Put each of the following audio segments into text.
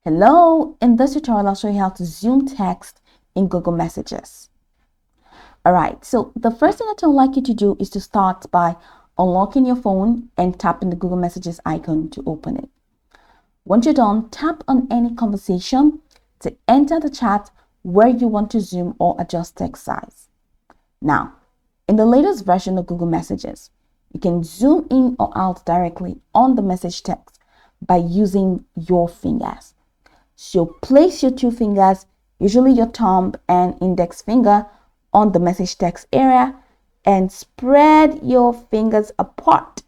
Hello, in this tutorial I'll show you how to zoom text in Google Messages. Alright, so the first thing that I would like you to do is to start by unlocking your phone and tapping the Google Messages icon to open it. Once you're done, tap on any conversation to enter the chat where you want to zoom or adjust text size. Now, in the latest version of Google Messages, you can zoom in or out directly on the message text by using your fingers. So place your two fingers, usually your thumb and index finger, on the message text area and spread your fingers apart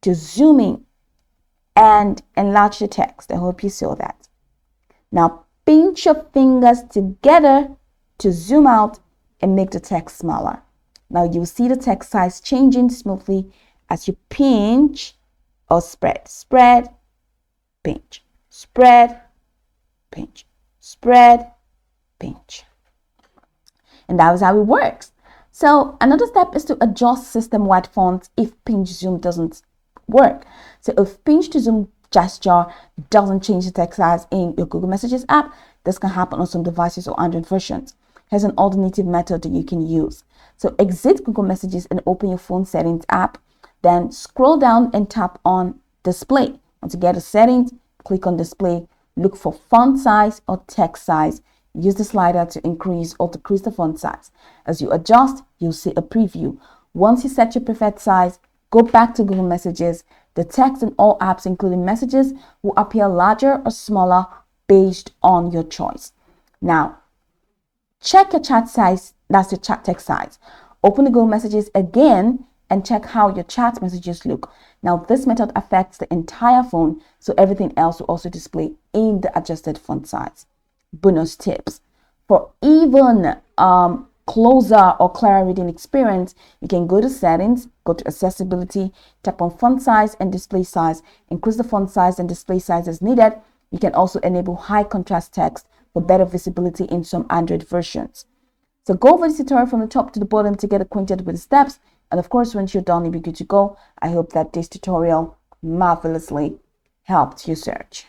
to zoom in and enlarge the text. I hope you saw that. Now pinch your fingers together to zoom out and make the text smaller. Now you'll see the text size changing smoothly as you pinch or spread. Spread, pinch, spread, pinch, spread, pinch. And that is how it works. So another step is to adjust system-wide fonts if pinch zoom doesn't work. So if pinch to zoom gesture doesn't change the text size in your Google Messages app, this can happen on some devices or Android versions. Here's an alternative method that you can use. So exit Google Messages and open your phone settings app. Then scroll down and tap on display. Once you get the settings, click on display. Look for font size or text size. Use the slider to increase or decrease the font size. As you adjust, you'll see a preview. Once you set your preferred size, go back to Google Messages. The text in all apps, including Messages, will appear larger or smaller based on your choice. Now, check your chat size. That's your chat text size. Open the Google Messages again and check how your chat messages look. Now, this method affects the entire phone, so everything else will also display in the adjusted font size. Bonus tips. For even closer or clearer reading experience, you can go to settings, go to accessibility, tap on font size and display size, increase the font size and display size as needed. You can also enable high contrast text for better visibility in some Android versions. So go over this tutorial from the top to the bottom to get acquainted with the steps. And of course, once you're done, you'll be good to go. I hope that this tutorial marvelously helped your search.